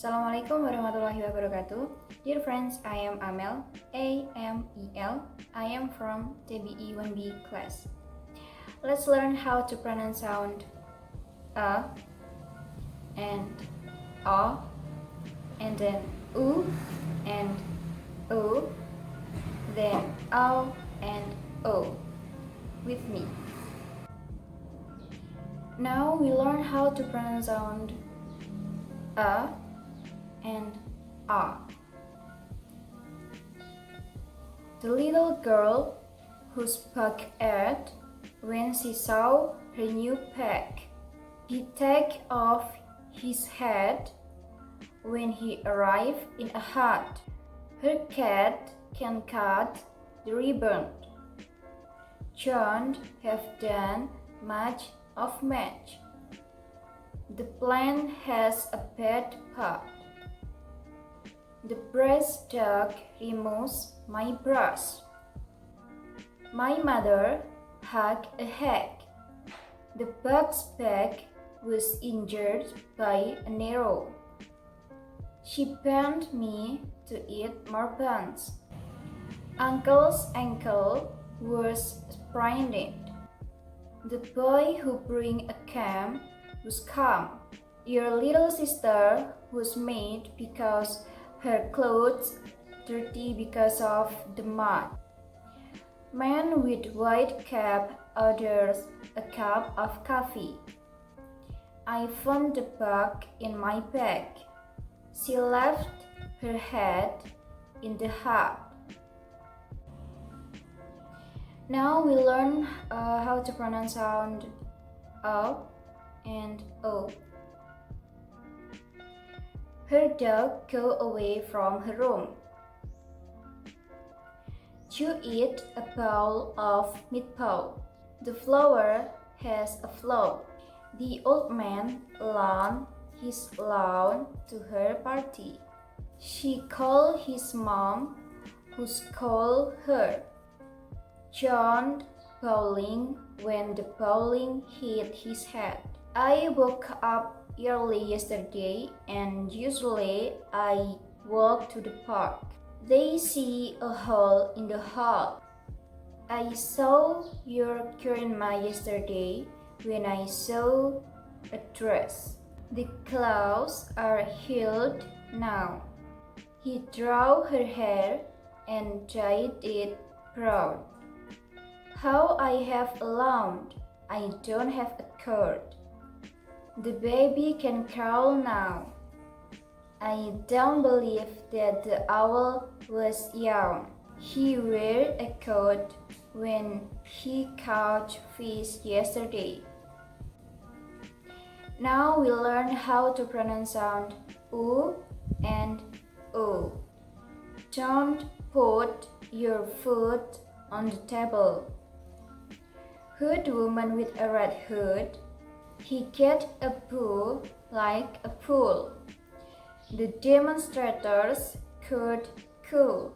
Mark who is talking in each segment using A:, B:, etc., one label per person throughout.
A: Assalamualaikum warahmatullahi wabarakatuh. Dear friends, I am Amel, A-M-E-L. I am from TBE 1B class. Let's learn how to pronounce sound A and O and then U and O, then O and O with me. Now we learn how to pronounce sound A and A. The little girl who spoke out when she saw her new pet. He took off his hat when he arrived in a hut. Her cat can cut the ribbon. John have done much of match. The plant has a bad pot. The brush dog removes my brush. My mother had a hack. The bug's back was injured by an arrow. She banned me to eat more buns. Uncle's ankle was sprained. The boy who bring a cam was calm. Your little sister was made because her clothes dirty because of the mud. Man with white cap orders a cup of coffee. I found the bug in my bag. She left her head in the hut. Now we learn how to pronounce sound O and O. Her dog go away from her room. You eat a bowl of meatball. The flower has a flaw. The old man loaned his lawn to her party. She called his mom, who scolded her. John bowling when the bowling hit his head. I woke up early yesterday and usually I walk to the park. They see a hole in the hall. I saw your grandma yesterday when I saw a dress. The claws are healed now. He drew her hair and dyed it brown. How I have a lawn, I don't have a cord. The baby can crawl now. I don't believe that the owl was young. He wore a coat when he caught fish yesterday. Now we learn how to pronounce sound U and O. Don't put your foot on the table. Hood woman with a red hood. He get a poo like a pool. The demonstrators could cool.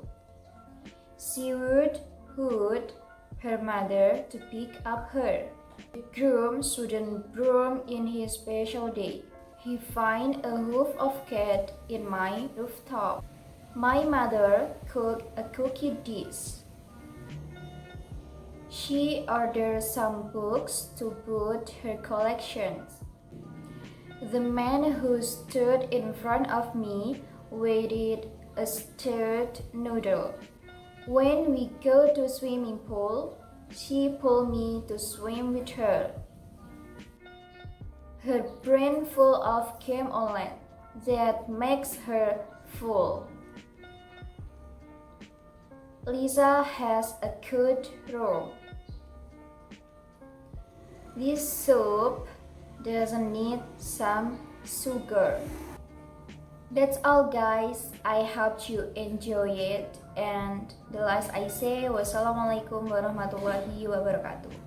A: She would hood her mother to pick up her. The groom shouldn't broom in his special day. He find a hoof of cat in my rooftop. My mother cooked a cookie dish. She ordered some books to put her collections. The man who stood in front of me waited a stirred noodle. When we go to swimming pool, she pulled me to swim with her. Her brain full of Camellia that makes her full. Lisa has a good room. This soup doesn't need some sugar. That's all guys, I hope you enjoy it and the last I say wassalamualaikum warahmatullahi wabarakatuh.